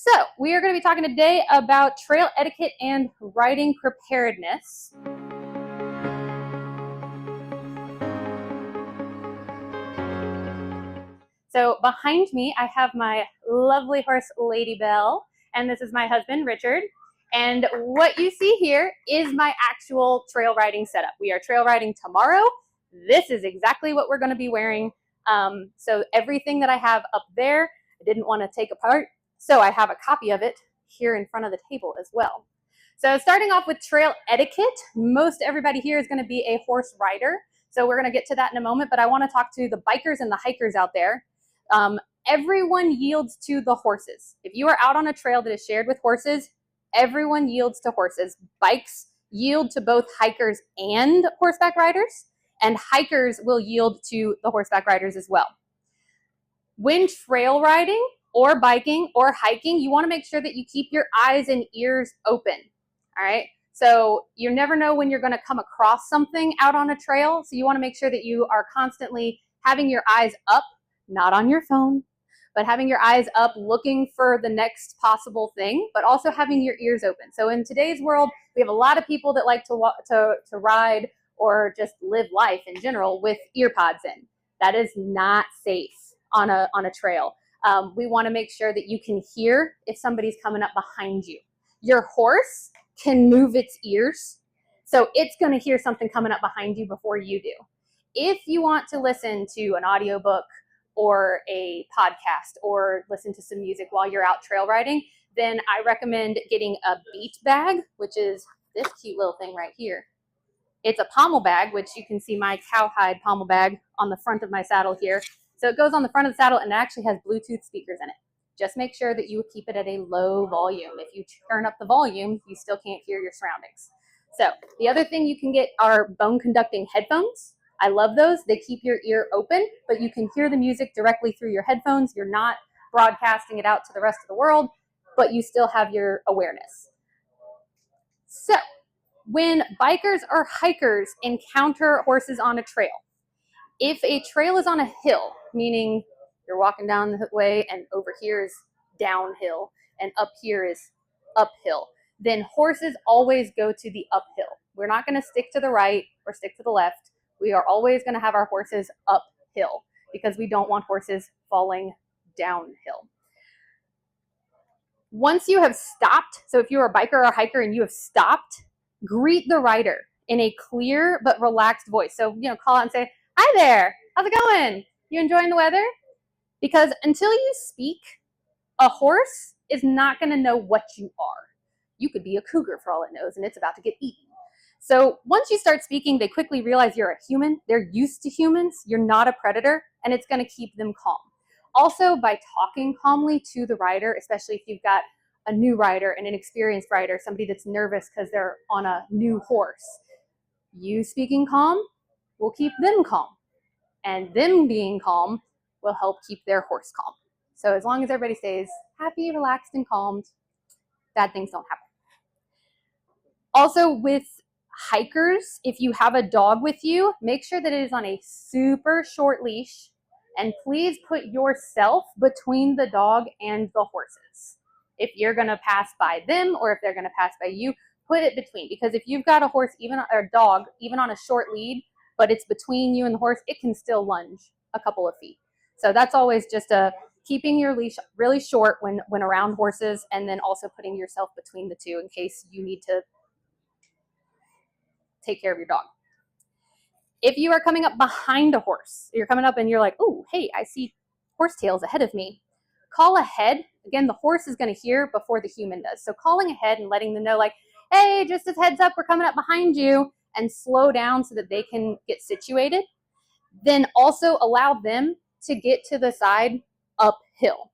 So we are going to be talking today about trail etiquette and riding preparedness. So behind me, I have my lovely horse, Lady Belle, and this is my husband, Richard. And what you see here is my actual trail riding setup. We are trail riding tomorrow. This is exactly what we're going to be wearing. So everything that I have up there, I didn't want to take apart. So I have a copy of it here in front of the table as well. So starting off with trail etiquette, most everybody here is going to be a horse rider. So we're going to get to that in a moment, but I want to talk to the bikers and the hikers out there. Everyone yields to the horses. If you are out on a trail that is shared with horses, everyone yields to horses. Bikes yield to both hikers and horseback riders, and hikers will yield to the horseback riders as well. When trail riding or biking or hiking, you want to make sure that you keep your eyes and ears open. All right. So you never know when you're going to come across something out on a trail. So you want to make sure that you are constantly having your eyes up, not on your phone, but having your eyes up looking for the next possible thing, but also having your ears open. So in today's world, we have a lot of people that like to ride or just live life in general with ear pods in. That is not safe on a trail. We want to make sure that you can hear if somebody's coming up behind you. Your horse can move its ears, so it's going to hear something coming up behind you before you do. If you want to listen to an audiobook or a podcast or listen to some music while you're out trail riding, then I recommend getting a beat bag, which is this cute little thing right here. It's a pommel bag, which you can see my cowhide pommel bag on the front of my saddle here. So it goes on the front of the saddle and it actually has Bluetooth speakers in it. Just make sure that you keep it at a low volume. If you turn up the volume, you still can't hear your surroundings. So the other thing you can get are bone conducting headphones. I love those. They keep your ear open, but you can hear the music directly through your headphones. You're not broadcasting it out to the rest of the world, but you still have your awareness. So when bikers or hikers encounter horses on a trail, if a trail is on a hill, meaning you're walking down the way and over here is downhill and up here is uphill, then horses always go to the uphill. We're not going to stick to the right or stick to the left. We are always going to have our horses uphill because we don't want horses falling downhill. Once you have stopped, so if you're a biker or a hiker and you have stopped, greet the rider in a clear but relaxed voice. So, call out and say, "Hi there, how's it going? You enjoying the weather?" Because until you speak, a horse is not going to know what you are. You could be a cougar for all it knows, and it's about to get eaten. So once you start speaking, they quickly realize you're a human. They're used to humans. You're not a predator, and it's going to keep them calm. Also, by talking calmly to the rider, especially if you've got a new rider and an experienced rider, somebody that's nervous because they're on a new horse, you speaking calm will keep them calm, and them being calm will help keep their horse calm. So as long as everybody stays happy, relaxed, and calmed, bad things don't happen. Also, with hikers, if you have a dog with you, make sure that it is on a super short leash, and please put yourself between the dog and the horses. If you're going to pass by them or if they're going to pass by you, put it between, because if you've got a horse or a dog even on a short lead, but it's between you and the horse, it can still lunge a couple of feet. So that's always just keeping your leash really short when around horses, and then also putting yourself between the two in case you need to take care of your dog. If you are coming up behind a horse, you're coming up and you're like, "Oh, hey, I see horsetails ahead of me." Call ahead. Again, the horse is going to hear before the human does. So calling ahead and letting them know, like, "Hey, just as heads up, we're coming up behind you," and slow down so that they can get situated. Then also allow them to get to the side uphill.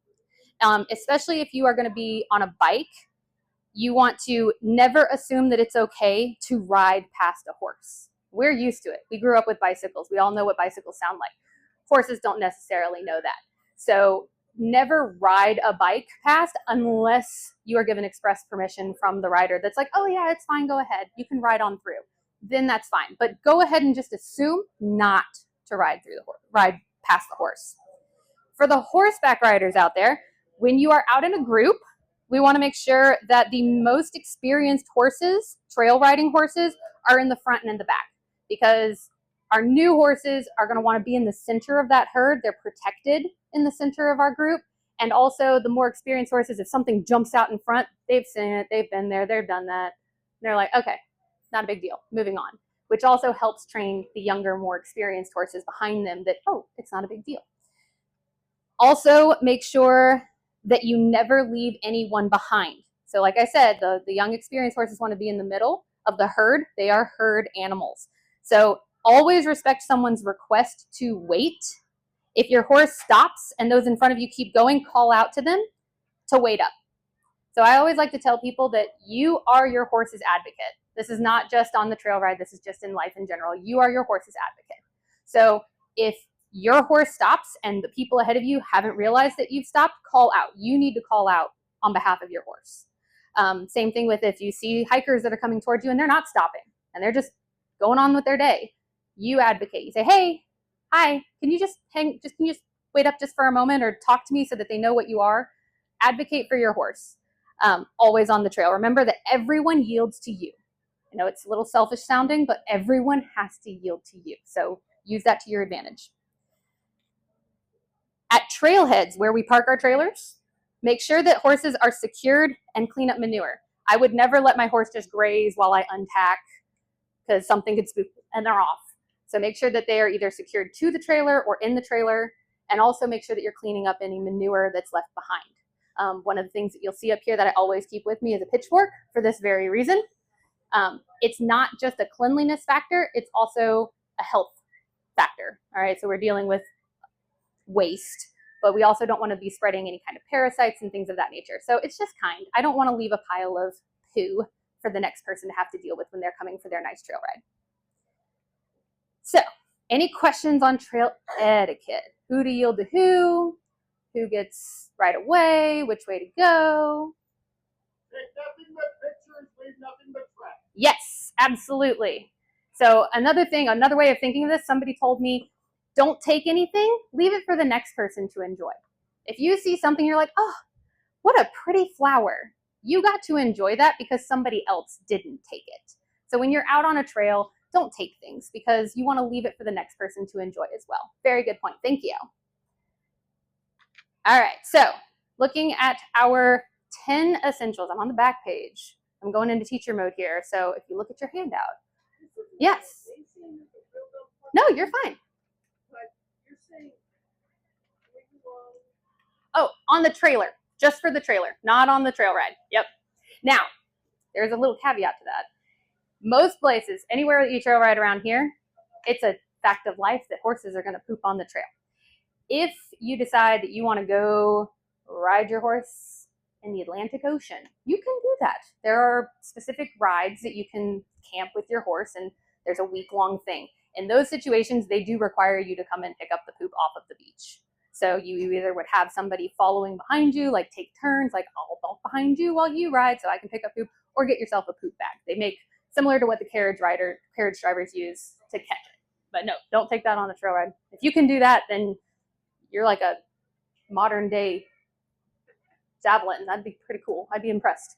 Especially if you are going to be on a bike, you want to never assume that it's okay to ride past a horse. We're used to it. We grew up with bicycles. We all know what bicycles sound like. Horses don't necessarily know that. So never ride a bike past unless you are given express permission from the rider that's like, "Oh yeah, it's fine, go ahead. You can ride on through." Then that's fine. But go ahead and just assume not to ride past the horse. For the horseback riders out there, when you are out in a group, we want to make sure that the most experienced horses, trail riding horses, are in the front and in the back, because our new horses are going to want to be in the center of that herd. They're protected in the center of our group. And also the more experienced horses, if something jumps out in front, they've seen it, they've been there, they've done that. They're like, okay, not a big deal, moving on, which also helps train the younger, more experienced horses behind them that, oh, it's not a big deal. Also, make sure that you never leave anyone behind. So like I said, the young experienced horses want to be in the middle of the herd. They are herd animals. So always respect someone's request to wait. If your horse stops and those in front of you keep going, call out to them to wait up. So I always like to tell people that you are your horse's advocate. This is not just on the trail ride. This is just in life in general. You are your horse's advocate. So if your horse stops and the people ahead of you haven't realized that you've stopped, call out. You need to call out on behalf of your horse. Same thing with if you see hikers that are coming towards you and they're not stopping and they're just going on with their day. You advocate. You say, hey, hi, can you just wait up just for a moment or talk to me so that they know what you are? Advocate for your horse. Always on the trail. Remember that everyone yields to you. I know it's a little selfish sounding, but everyone has to yield to you. So use that to your advantage. At trailheads where we park our trailers, make sure that horses are secured and clean up manure. I would never let my horse just graze while I untack because something could spook and they're off. So make sure that they are either secured to the trailer or in the trailer, and also make sure that you're cleaning up any manure that's left behind. One of the things that you'll see up here that I always keep with me is a pitchfork for this very reason. It's not just a cleanliness factor, it's also a health factor. All right, so we're dealing with waste, but we also don't want to be spreading any kind of parasites and things of that nature. So it's just kind. I don't want to leave a pile of poo for the next person to have to deal with when they're coming for their nice trail ride. So, any questions on trail etiquette? Who to yield to who gets right away, which way to go? Take nothing but pictures, leave nothing but tracks. Yes, absolutely. So another way of thinking of this, somebody told me, don't take anything, leave it for the next person to enjoy. If you see something, you're like, oh, what a pretty flower. You got to enjoy that because somebody else didn't take it. So when you're out on a trail, don't take things because you want to leave it for the next person to enjoy as well. Very good point. Thank you. All right, so looking at our 10 essentials. I'm on the back page. I'm going into teacher mode here. So if you look at your handout. Yes. No, you're fine. Oh, on the trailer. Just for the trailer, not on the trail ride. Yep. Now, there's a little caveat to that. Most places, anywhere that you trail ride around here, it's a fact of life that horses are going to poop on the trail. If you decide that you want to go ride your horse in the Atlantic Ocean, you can do that. There are specific rides that you can camp with your horse, and there's a week-long thing. In those situations, they do require you to come and pick up the poop off of the beach. So you either would have somebody following behind you, like take turns, like I'll walk behind you while you ride so I can pick up poop, or get yourself a poop bag. They make similar to what the carriage drivers use to catch it. But no, don't take that on a trail ride. If you can do that, then you're like a modern day javelin. That'd be pretty cool. I'd be impressed.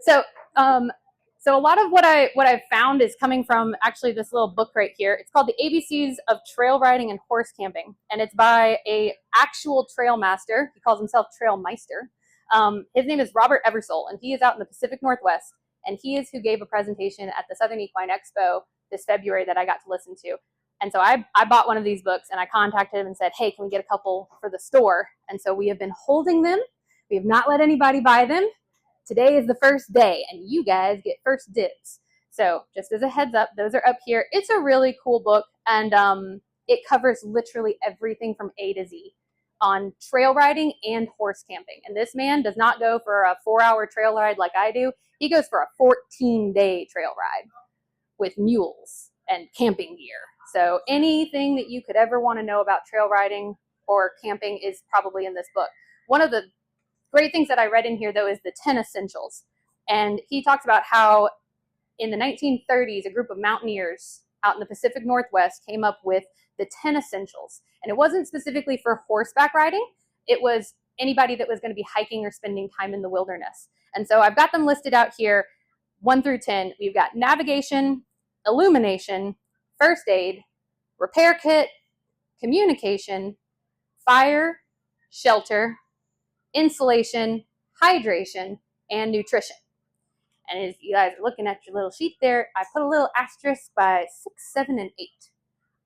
So, so a lot of what I've found is coming from actually this little book right here. It's called The ABCs of Trail Riding and Horse Camping, and it's by a actual trail master. He calls himself Trail Meister. His name is Robert Eversole, and he is out in the Pacific Northwest, and he is who gave a presentation at the Southern Equine Expo this February that I got to listen to. And so I bought one of these books, and I contacted him and said, hey, can we get a couple for the store? And so we have been holding them. We have not let anybody buy them. Today is the first day, and you guys get first dibs. So just as a heads up, those are up here. It's a really cool book, and it covers literally everything from A to Z on trail riding and horse camping. And this man does not go for a 4-hour trail ride like I do. He goes for a 14-day trail ride with mules and camping gear. So anything that you could ever want to know about trail riding or camping is probably in this book. One of the great things that I read in here, though, is the 10 essentials. And he talks about how in the 1930s, a group of mountaineers out in the Pacific Northwest came up with the 10 essentials. And it wasn't specifically for horseback riding. It was anybody that was going to be hiking or spending time in the wilderness. And so I've got them listed out here, 1 through 10. We've got navigation, illumination, first aid, repair kit, communication, fire, shelter, insulation, hydration, and nutrition. And as you guys are looking at your little sheet there, I put a little asterisk by 6, 7, and 8.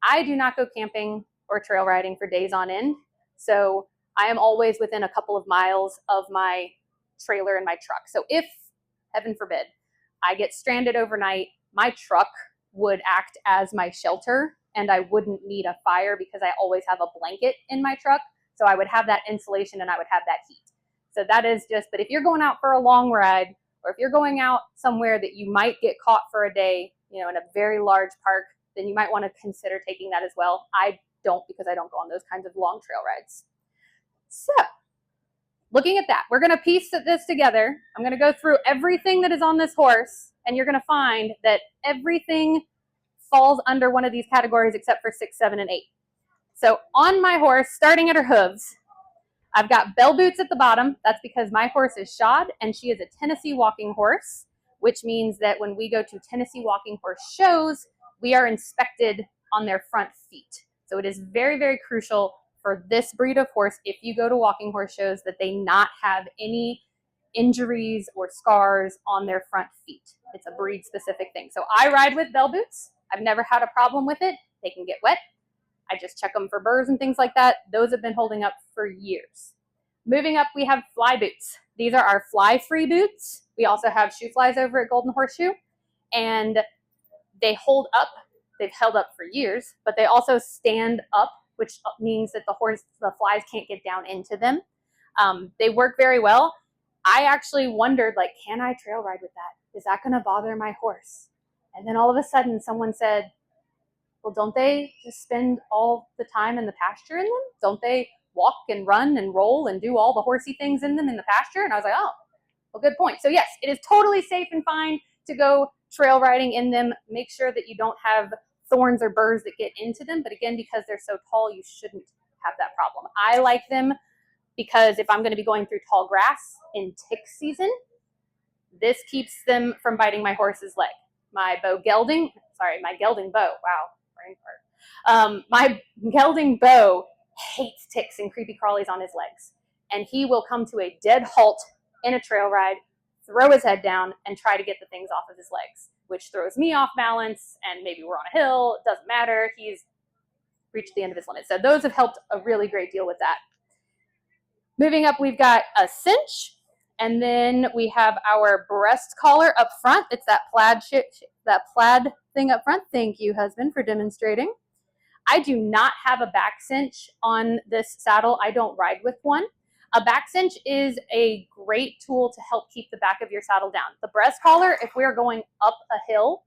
I do not go camping or trail riding for days on end, so I am always within a couple of miles of my trailer and my truck. So if, heaven forbid, I get stranded overnight, my truck would act as my shelter, and I wouldn't need a fire because I always have a blanket in my truck. So I would have that insulation and I would have that heat. So that is just, but if you're going out for a long ride, or if you're going out somewhere that you might get caught for a day, in a very large park, then you might want to consider taking that as well. I don't, because I don't go on those kinds of long trail rides. So looking at that, we're going to piece this together. I'm going to go through everything that is on this horse, and you're going to find that everything falls under one of these categories except for 6, 7, and 8. So on my horse, starting at her hooves, I've got bell boots at the bottom. That's because my horse is shod and she is a Tennessee walking horse, which means that when we go to Tennessee walking horse shows, we are inspected on their front feet. So it is very, very crucial for this breed of horse, if you go to walking horse shows, that they not have any injuries or scars on their front feet. It's a breed specific thing. So I ride with bell boots. I've never had a problem with it. They can get wet. I just check them for burrs and things like that. Those have been holding up for years. Moving up, we have fly boots. These are our fly-free boots. We also have shoe flies over at Golden Horseshoe, and they hold up. They've held up for years, but they also stand up, which means that the flies can't get down into them. They work very well. I actually wondered, can I trail ride with that? Is that going to bother my horse? And then all of a sudden someone said, well, don't they just spend all the time in the pasture in them? Don't they walk and run and roll and do all the horsey things in them in the pasture? And I was like, oh, well, good point. So yes, it is totally safe and fine to go trail riding in them. Make sure that you don't have thorns or burrs that get into them. But again, because they're so tall, you shouldn't have that problem. I like them because if I'm going to be going through tall grass in tick season, this keeps them from biting my horse's leg. My gelding bow, wow, brain fart. My gelding bow hates ticks and creepy crawlies on his legs. And he will come to a dead halt in a trail ride, throw his head down, and try to get the things off of his legs, which throws me off balance, and maybe we're on a hill, it doesn't matter, he's reached the end of his limit. So those have helped a really great deal with that. Moving up, we've got a cinch, and then we have our breast collar up front. It's that plaid thing up front. Thank you, husband, for demonstrating. I do not have a back cinch on this saddle. I don't ride with one. A back cinch is a great tool to help keep the back of your saddle down. The breast collar, if we're going up a hill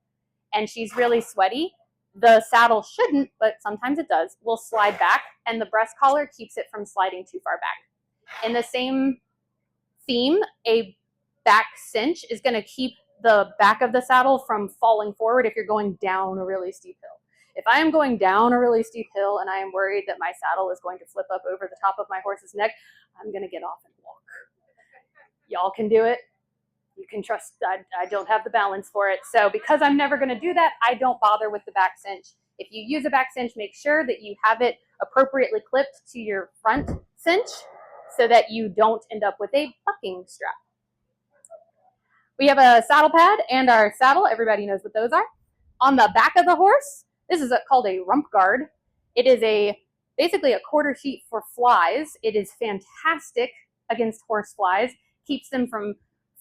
and she's really sweaty, the saddle shouldn't, but sometimes it does, will slide back, and the breast collar keeps it from sliding too far back. In the same theme, a back cinch is going to keep the back of the saddle from falling forward if you're going down a really steep hill. If I am going down a really steep hill and I am worried that my saddle is going to flip up over the top of my horse's neck, I'm going to get off and walk. Y'all can do it. You can trust. I don't have the balance for it. So because I'm never going to do that, I don't bother with the back cinch. If you use a back cinch, make sure that you have it appropriately clipped to your front cinch so that you don't end up with a bucking strap. We have a saddle pad and our saddle. Everybody knows what those are. On the back of the horse, this is called a rump guard. It is basically a quarter sheet for flies. It is fantastic against horse flies. Keeps them from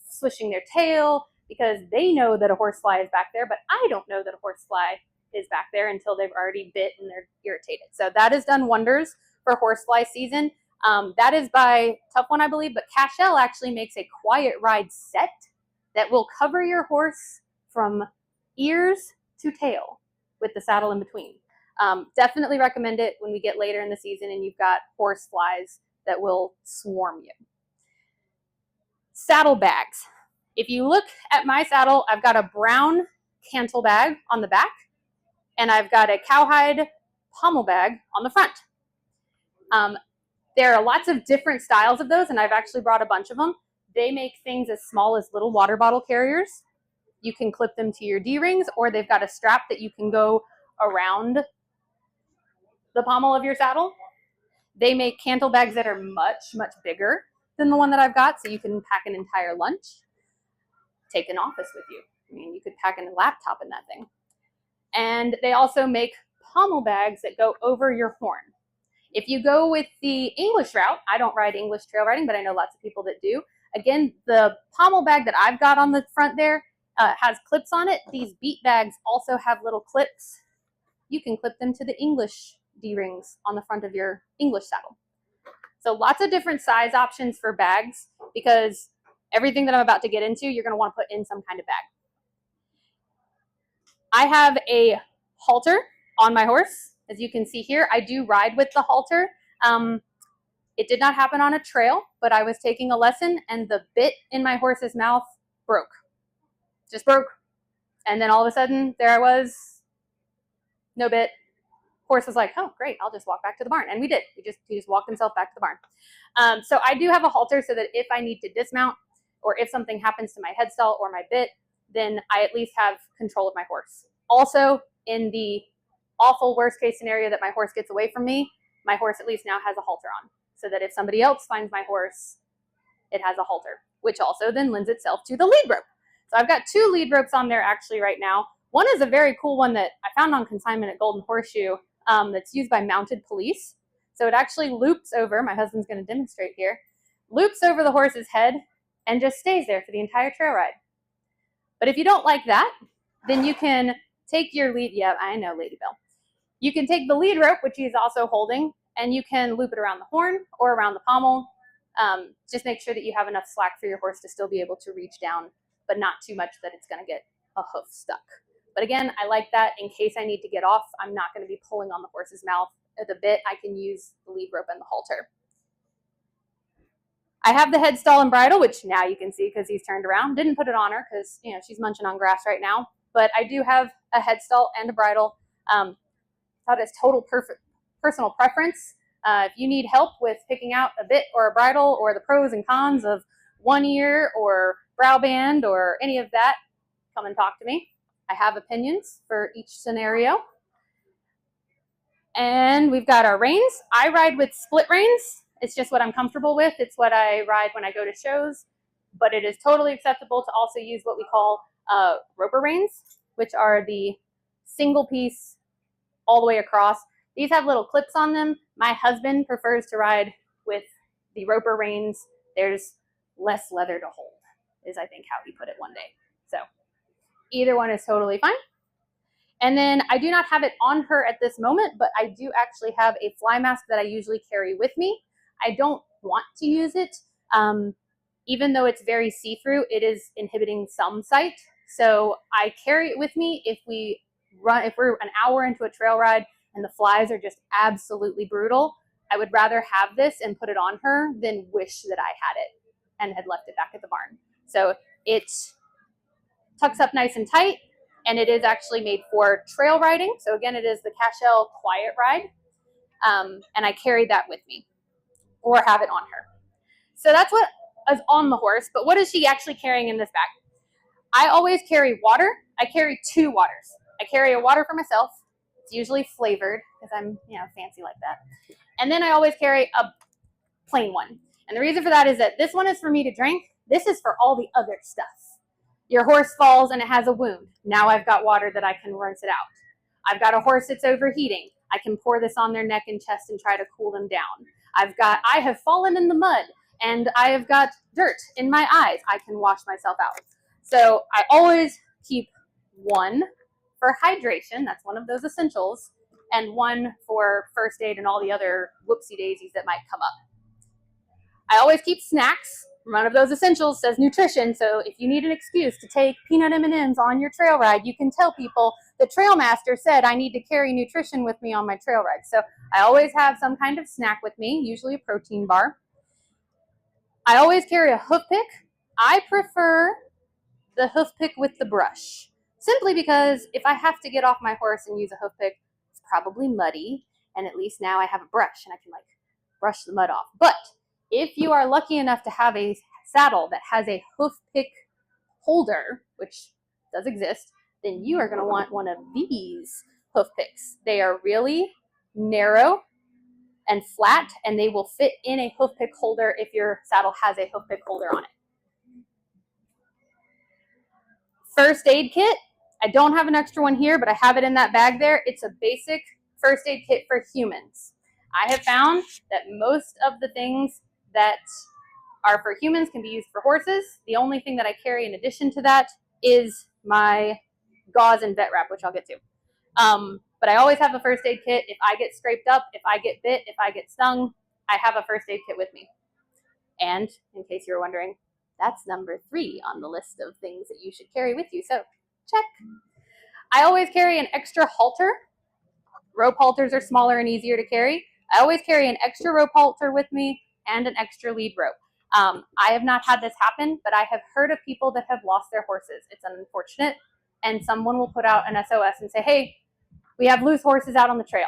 swishing their tail because they know that a horse fly is back there, but I don't know that a horse fly is back there until they've already bit and they're irritated. So that has done wonders for horsefly season. That is by Tough One, I believe, but Cashel actually makes a quiet ride set that will cover your horse from ears to tail with the saddle in between. Definitely recommend it when we get later in the season and you've got horse flies that will swarm you. Saddle bags. If you look at my saddle, I've got a brown cantle bag on the back, and I've got a cowhide pommel bag on the front. There are lots of different styles of those, and I've actually brought a bunch of them. They make things as small as little water bottle carriers. You can clip them to your D-rings, or they've got a strap that you can go around the pommel of your saddle. They make cantle bags that are much, much bigger than the one that I've got, so you can pack an entire lunch, take an office with you. I mean, you could pack a laptop in that thing. And they also make pommel bags that go over your horn. If you go with the English route, I don't ride English trail riding, but I know lots of people that do. Again, the pommel bag that I've got on the front there has clips on it. These beat bags also have little clips. You can clip them to the English D-rings on the front of your English saddle. So lots of different size options for bags, because everything that I'm about to get into, you're going to want to put in some kind of bag. I have a halter on my horse. As you can see here, I do ride with the halter. It did not happen on a trail, but I was taking a lesson and the bit in my horse's mouth broke. Just broke. And then all of a sudden, there I was, no bit. Horse was like, oh, great, I'll just walk back to the barn. And we did. He just walked himself back to the barn. So I do have a halter so that if I need to dismount, or if something happens to my headstall or my bit, then I at least have control of my horse. Also, in the awful worst case scenario that my horse gets away from me, my horse at least now has a halter on, so that if somebody else finds my horse, it has a halter, which also then lends itself to the lead rope. So I've got 2 lead ropes on there actually right now. One is a very cool one that I found on consignment at Golden Horseshoe that's used by mounted police. So it actually loops over, my husband's going to demonstrate here, loops over the horse's head and just stays there for the entire trail ride. But if you don't like that, then you can take your lead, yeah, I know, Lady Bell. You can take the lead rope, which he's also holding, and you can loop it around the horn or around the pommel. Just make sure that you have enough slack for your horse to still be able to reach down, but not too much that it's going to get a hoof stuck. But again, I like that in case I need to get off. I'm not going to be pulling on the horse's mouth at the bit. I can use the lead rope and the halter. I have the headstall and bridle, which now you can see because he's turned around. Didn't put it on her because, you know, she's munching on grass right now. But I do have a headstall and a bridle. That is total personal preference. If you need help with picking out a bit or a bridle, or the pros and cons of one ear or brow band or any of that, come and talk to me. I have opinions for each scenario. And we've got our reins. I ride with split reins. It's just what I'm comfortable with. It's what I ride when I go to shows. But it is totally acceptable to also use what we call roper reins, which are the single piece all the way across. These have little clips on them. My husband prefers to ride with the roper reins. There's less leather to hold, is I think how he put it one day. So either one is totally fine. And then I do not have it on her at this moment, but I do actually have a fly mask that I usually carry with me. I don't want to use it. Even though it's very see-through, it is inhibiting some sight. So I carry it with me if we're an hour into a trail ride and the flies are just absolutely brutal. I would rather have this and put it on her than wish that I had it and had left it back at the barn. So it tucks up nice and tight, and it is actually made for trail riding. So again, it is the Cashel Quiet Ride, and I carry that with me or have it on her. So that's what is on the horse, but what is she actually carrying in this bag? I always carry water. I carry 2 waters. I carry a water for myself. It's usually flavored because I'm, fancy like that. And then I always carry a plain one. And the reason for that is that this one is for me to drink. This is for all the other stuff. Your horse falls and it has a wound. Now I've got water that I can rinse it out. I've got a horse that's overheating. I can pour this on their neck and chest and try to cool them down. I have fallen in the mud and I have got dirt in my eyes. I can wash myself out. So I always keep one for hydration. That's one of those essentials. And one for first aid and all the other whoopsie daisies that might come up. I always keep snacks. One of those essentials says nutrition. So if you need an excuse to take peanut M&Ms on your trail ride, you can tell people the trail master said I need to carry nutrition with me on my trail ride. So I always have some kind of snack with me, usually a protein bar. I always carry a hoof pick. I prefer the hoof pick with the brush, simply because if I have to get off my horse and use a hoof pick, it's probably muddy, and at least now I have a brush and I can brush the mud off. But if you are lucky enough to have a saddle that has a hoof pick holder, which does exist, then you are going to want one of these hoof picks. They are really narrow and flat, and they will fit in a hoof pick holder if your saddle has a hoof pick holder on it. First aid kit. I don't have an extra one here, but I have it in that bag there. It's a basic first aid kit for humans. I have found that most of the things that are for humans can be used for horses. The only thing that I carry in addition to that is my gauze and vet wrap, which I'll get to. But I always have a first aid kit. If I get scraped up, if I get bit, if I get stung, I have a first aid kit with me. And in case you're wondering, that's number 3 on the list of things that you should carry with you. So check. I always carry an extra halter. Rope halters are smaller and easier to carry. I always carry an extra rope halter with me and an extra lead rope. I have not had this happen, but I have heard of people that have lost their horses. It's unfortunate. And someone will put out an SOS and say, hey, we have loose horses out on the trail.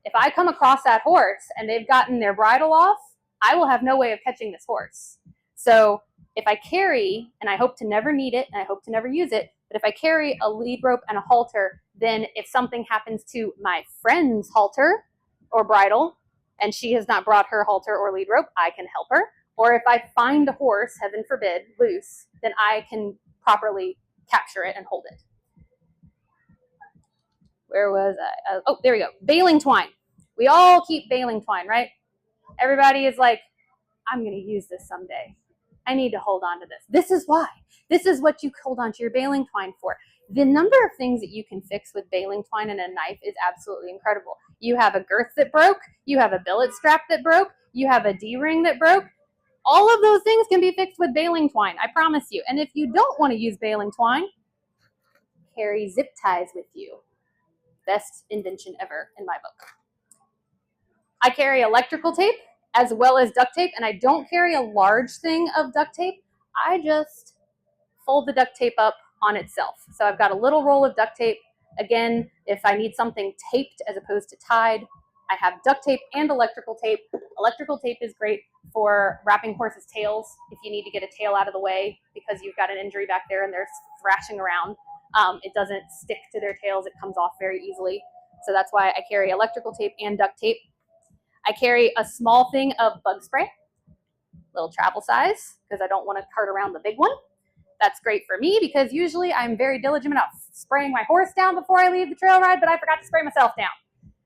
If I come across that horse and they've gotten their bridle off, I will have no way of catching this horse. So if I carry, and I hope to never need it, and I hope to never use it, but if I carry a lead rope and a halter, then if something happens to my friend's halter or bridle, and she has not brought her halter or lead rope, I can help her. Or if I find a horse, heaven forbid, loose, then I can properly capture it and hold it. Where was I? Oh, there we go. Baling twine. We all keep baling twine, right? Everybody is like, I'm going to use this someday. I need to hold on to this. This is why. This is what you hold on to your baling twine for. The number of things that you can fix with baling twine and a knife is absolutely incredible. You have a girth that broke. You have a billet strap that broke. You have a D-ring that broke. All of those things can be fixed with baling twine, I promise you. And if you don't want to use baling twine, carry zip ties with you. Best invention ever in my book. I carry electrical tape as well as duct tape, and I don't carry a large thing of duct tape. I just fold the duct tape up on itself. So I've got a little roll of duct tape. Again, if I need something taped as opposed to tied, I have duct tape and electrical tape. Electrical tape is great for wrapping horses' tails if you need to get a tail out of the way because you've got an injury back there and they're thrashing around. It doesn't stick to their tails. It comes off very easily. So that's why I carry electrical tape and duct tape. I carry a small thing of bug spray, little travel size, because I don't want to cart around the big one. That's great for me because usually I'm very diligent about spraying my horse down before I leave the trail ride, but I forgot to spray myself down.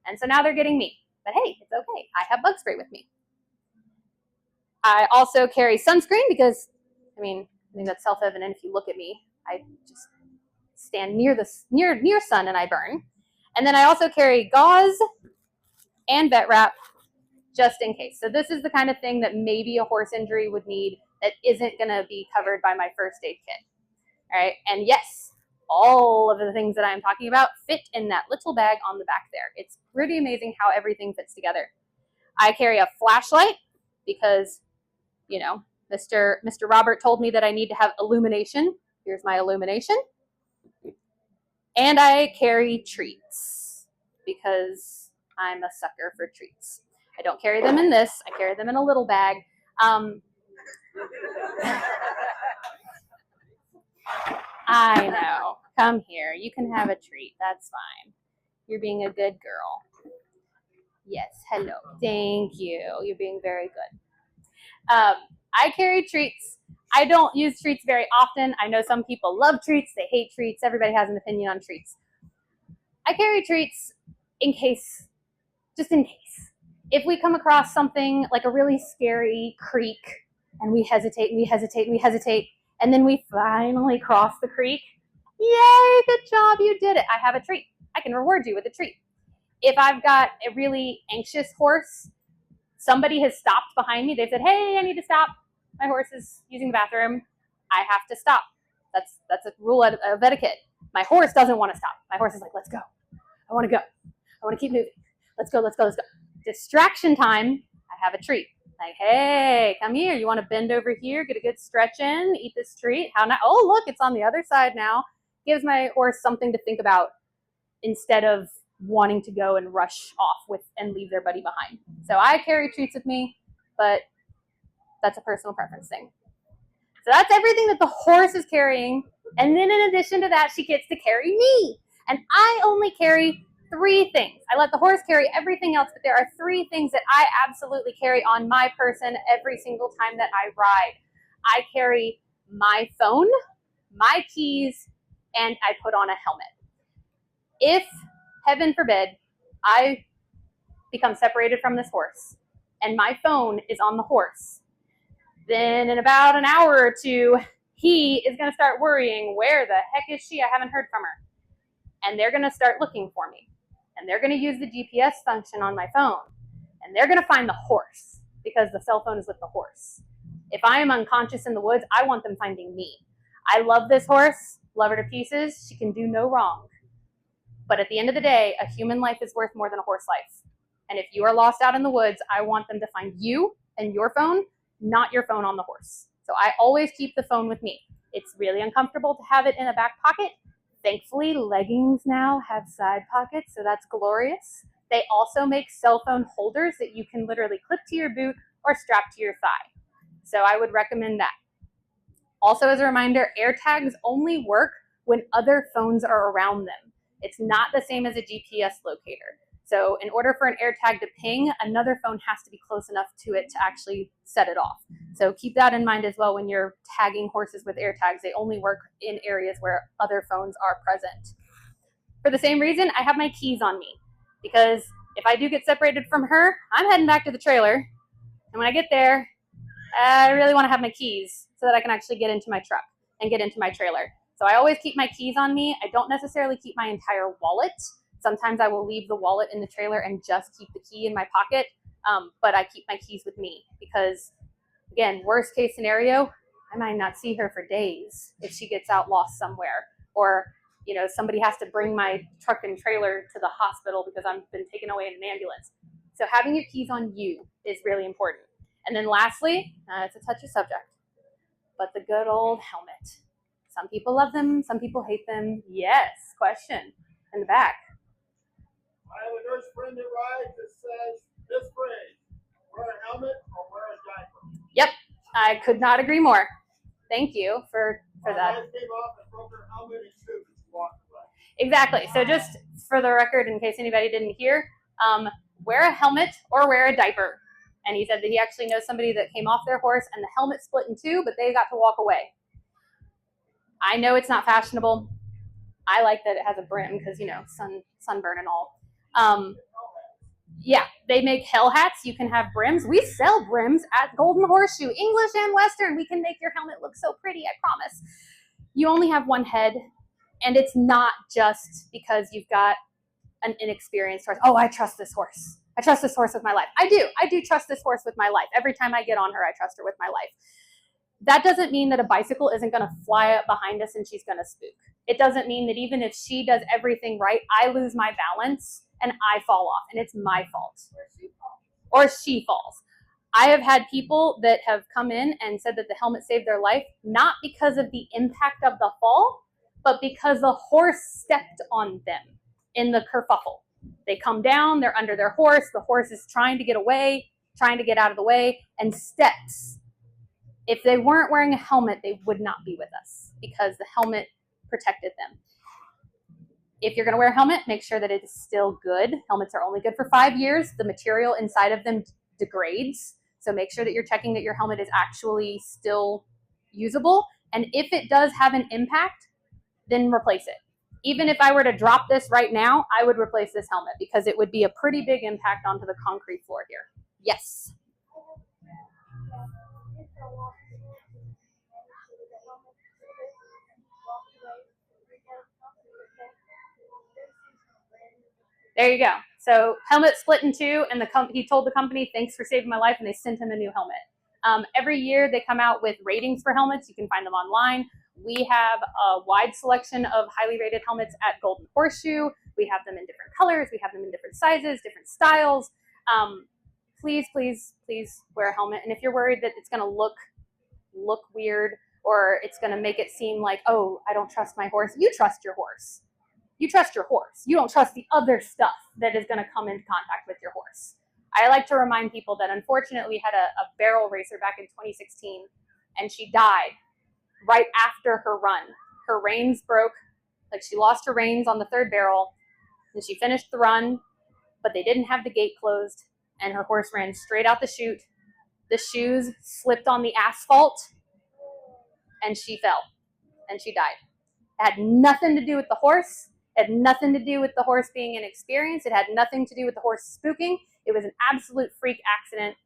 And so now they're getting me. But hey, it's okay. I have bug spray with me. I also carry sunscreen because, I think that's self-evident if you look at me. I just stand near sun and I burn. And then I also carry gauze and vet wrap just in case. So this is the kind of thing that maybe a horse injury would need that isn't going to be covered by my first aid kit. All right. And yes, all of the things that I'm talking about fit in that little bag on the back there. It's pretty amazing how everything fits together. I carry a flashlight because, Mr. Robert told me that I need to have illumination. Here's my illumination. And I carry treats because I'm a sucker for treats. I don't carry them in this. I carry them in a little bag. I know. Come here. You can have a treat. That's fine. You're being a good girl. Yes. Hello. Thank you. You're being very good. I carry treats. I don't use treats very often. I know some people love treats. They hate treats. Everybody has an opinion on treats. I carry treats just in case. If we come across something like a really scary creek and we hesitate, and then we finally cross the creek, yay, good job, you did it. I have a treat. I can reward you with a treat. If I've got a really anxious horse, somebody has stopped behind me. They've said, hey, I need to stop. My horse is using the bathroom. I have to stop. That's a rule of etiquette. My horse doesn't want to stop. My horse is like, let's go. I want to go. I want to keep moving. Let's go. Distraction time, I have a treat. Like, hey, come here. You want to bend over here, get a good stretch in, eat this treat. Oh, look, it's on the other side now. Gives my horse something to think about instead of wanting to go and rush off with and leave their buddy behind. So I carry treats with me, but that's a personal preference thing. So that's everything that the horse is carrying. And then in addition to that, she gets to carry me. And I only carry 3 things. I let the horse carry everything else, but there are 3 things that I absolutely carry on my person every single time that I ride. I carry my phone, my keys, and I put on a helmet. If, heaven forbid, I become separated from this horse and my phone is on the horse, then in about an hour or 2, he is going to start worrying, where the heck is she? I haven't heard from her. And they're going to start looking for me. And they're going to use the GPS function on my phone. And they're going to find the horse because the cell phone is with the horse. If I am unconscious in the woods, I want them finding me. I love this horse, love her to pieces. She can do no wrong. But at the end of the day, a human life is worth more than a horse life. And if you are lost out in the woods, I want them to find you and your phone, not your phone on the horse. So I always keep the phone with me. It's really uncomfortable to have it in a back pocket. Thankfully, leggings now have side pockets, so that's glorious. They also make cell phone holders that you can literally clip to your boot or strap to your thigh. So I would recommend that. Also, as a reminder, AirTags only work when other phones are around them. It's not the same as a GPS locator. So in order for an AirTag to ping, another phone has to be close enough to it to actually set it off. So keep that in mind as well when you're tagging horses with AirTags. They only work in areas where other phones are present. For the same reason, I have my keys on me, because if I do get separated from her, I'm heading back to the trailer. And when I get there, I really want to have my keys so that I can actually get into my truck and get into my trailer. So I always keep my keys on me. I don't necessarily keep my entire wallet. Sometimes I will leave the wallet in the trailer and just keep the key in my pocket, but I keep my keys with me because, again, worst case scenario, I might not see her for days if she gets out lost somewhere, or somebody has to bring my truck and trailer to the hospital because I've been taken away in an ambulance. So having your keys on you is really important. And then lastly, it's a touchy subject, but the good old helmet. Some people love them, some people hate them. Yes, question in the back. I have a nurse friend that rides that says this phrase: wear a helmet or wear a diaper. Yep, I could not agree more. Thank you for that. My wife came off and broke her helmet in 2 and she walked away. Exactly. So just for the record, in case anybody didn't hear, wear a helmet or wear a diaper. And he said that he actually knows somebody that came off their horse and the helmet split in 2, but they got to walk away. I know it's not fashionable. I like that it has a brim because, sunburn and all. Yeah, they make hell hats. You can have brims. We sell brims at Golden Horseshoe, English and Western. We can make your helmet look so pretty, I promise. You only have one head, and it's not just because you've got an inexperienced horse. Oh, I trust this horse. I trust this horse with my life. I do trust this horse with my life. Every time I get on her, I trust her with my life. That doesn't mean that a bicycle isn't going to fly up behind us and she's going to spook. It doesn't mean that even if she does everything right, I lose my balance and I fall off, and it's my fault. Or she falls. I have had people that have come in and said that the helmet saved their life, not because of the impact of the fall, but because the horse stepped on them in the kerfuffle. They come down, they're under their horse, the horse is trying to get away, trying to get out of the way, and steps. If they weren't wearing a helmet, they would not be with us because the helmet protected them. If you're going to wear a helmet, make sure that it is still good. Helmets are only good for 5 years. The material inside of them degrades. So make sure that you're checking that your helmet is actually still usable. And if it does have an impact, then replace it. Even if I were to drop this right now, I would replace this helmet because it would be a pretty big impact onto the concrete floor here. Yes. There you go. So helmet split in 2, and he told the company, thanks for saving my life, and they sent him a new helmet. Every year they come out with ratings for helmets. You can find them online. We have a wide selection of highly rated helmets at Golden Horseshoe. We have them in different colors. We have them in different sizes, different styles. Please, please, please wear a helmet. And if you're worried that it's going to look weird or it's going to make it seem like, oh, I don't trust my horse, you trust your horse. You trust your horse. You don't trust the other stuff that is going to come into contact with your horse. I like to remind people that unfortunately we had a barrel racer back in 2016, and she died right after her run. Her reins broke, like she lost her reins on the third barrel, and she finished the run, but they didn't have the gate closed, and her horse ran straight out the chute. The shoes slipped on the asphalt, and she fell, and she died. It had nothing to do with the horse. It had nothing to do with the horse being inexperienced. It had nothing to do with the horse spooking. It was an absolute freak accident,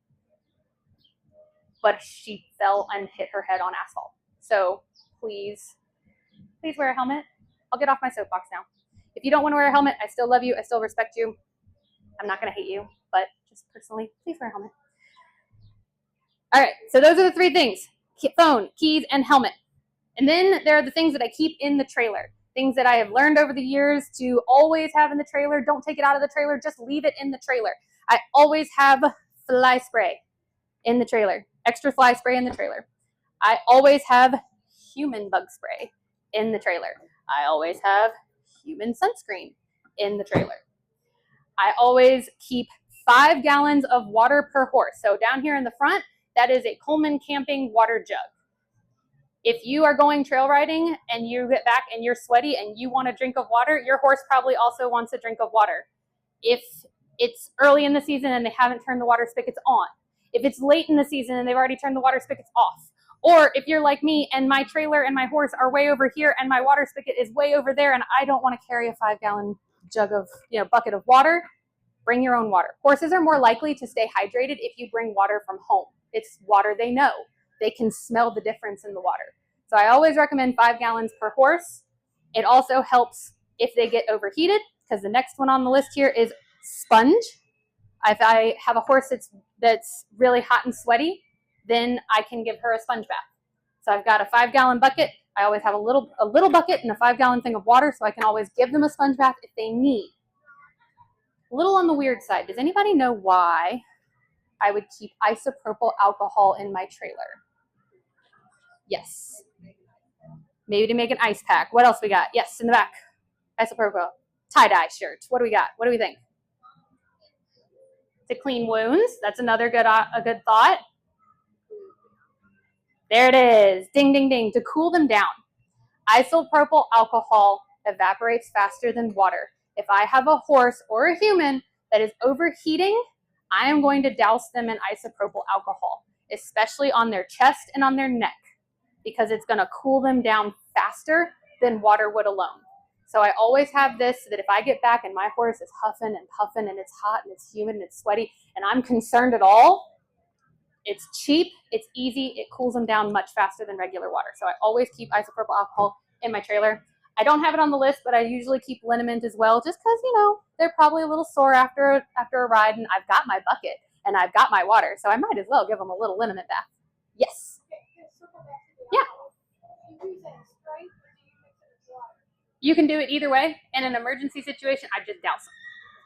but she fell and hit her head on asphalt. So please wear a helmet. I'll get off my soapbox now. If you don't want to wear a helmet, I still love you. I still respect you. I'm not going to hate you, but just personally, please wear a helmet. All right, so those are the three things: phone, keys, and helmet. And then there are the things that I keep in the trailer, things that I have learned over the years to always have in the trailer. Don't take it out of the trailer, just leave it in the trailer. I always have fly spray in the trailer, extra fly spray in the trailer. I always have human bug spray in the trailer. I always have human sunscreen in the trailer. I always keep 5 gallons of water per horse. So down here in the front, that is a Coleman Camping water jug. If you are going trail riding and you get back and you're sweaty and you want a drink of water, your horse probably also wants a drink of water. If it's early in the season and they haven't turned the water spigots on, if it's late in the season and they've already turned the water spigots off, or if you're like me and my trailer and my horse are way over here and my water spigot is way over there and I don't want to carry a 5-gallon jug of, bucket of water, bring your own water. Horses are more likely to stay hydrated if you bring water from home. It's water they know. They can smell the difference in the water. So I always recommend 5 gallons per horse. It also helps if they get overheated, because the next one on the list here is sponge. If I have a horse that's really hot and sweaty, then I can give her a sponge bath. So I've got a 5-gallon bucket. I always have a little bucket and a 5-gallon thing of water, so I can always give them a sponge bath if they need. A little on the weird side. Does anybody know why I would keep isopropyl alcohol in my trailer? Yes. Maybe to make an ice pack. What else we got? Yes, in the back. Isopropyl. Tie-dye shirt. What do we got? What do we think? To clean wounds. That's another a good thought. There it is. Ding, ding, ding. To cool them down. Isopropyl alcohol evaporates faster than water. If I have a horse or a human that is overheating, I am going to douse them in isopropyl alcohol, especially on their chest and on their neck, because it's going to cool them down faster than water would alone. So I always have this so that if I get back and my horse is huffing and puffing and it's hot and it's humid and it's sweaty and I'm concerned at all, it's cheap, it's easy, it cools them down much faster than regular water. So I always keep isopropyl alcohol in my trailer. I don't have it on the list, but I usually keep liniment as well, just because, they're probably a little sore after a ride, and I've got my bucket and I've got my water, so I might as well give them a little liniment bath. Yes. Yeah. You can do it either way. In an emergency situation, I just douse them,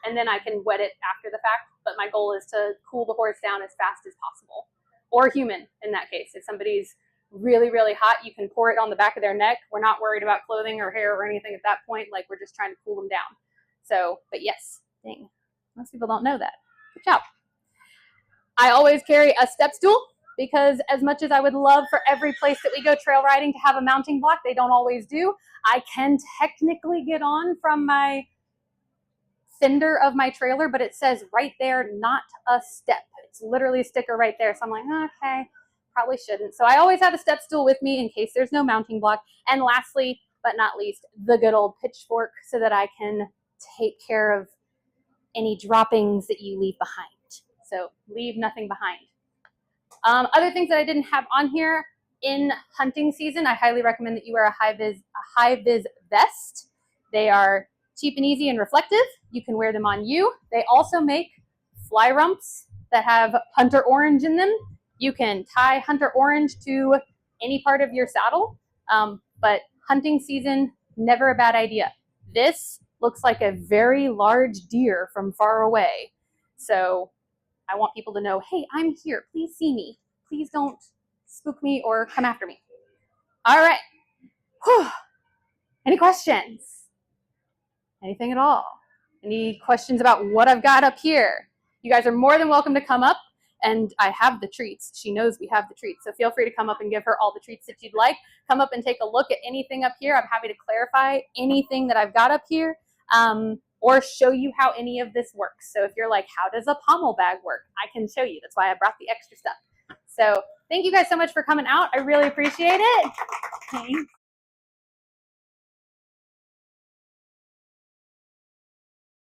and then I can wet it after the fact. But my goal is to cool the horse down as fast as possible, or human in that case. If somebody's really, really hot, you can pour it on the back of their neck. We're not worried about clothing or hair or anything at that point. Like, we're just trying to cool them down. So, but yes, dang, most people don't know that. Good job. I always carry a step stool, because as much as I would love for every place that we go trail riding to have a mounting block, they don't always do. I can technically get on from my fender of my trailer, but it says right there, not a step. It's literally a sticker right there. So I'm like, okay, probably shouldn't. So I always have a step stool with me in case there's no mounting block. And lastly, but not least, the good old pitchfork, so that I can take care of any droppings that you leave behind. So leave nothing behind. Other things that I didn't have on here in hunting season, I highly recommend that you wear a high-vis vest. They are cheap and easy and reflective. You can wear them on you. They also make fly rumps that have hunter orange in them. You can tie hunter orange to any part of your saddle, but hunting season, never a bad idea. This looks like a very large deer from far away. So I want people to know, hey, I'm here. Please see me. Please don't spook me or come after me. All right. Whew. Any questions? Anything at all? Any questions about what I've got up here? You guys are more than welcome to come up, and I have the treats. She knows we have the treats, so feel free to come up and give her all the treats that you'd like. Come up and take a look at anything up here. I'm happy to clarify anything that I've got up here, or show you how any of this works. So if you're like, how does a pommel bag work? I can show you. That's why I brought the extra stuff. So thank you guys so much for coming out. I really appreciate it. Thanks.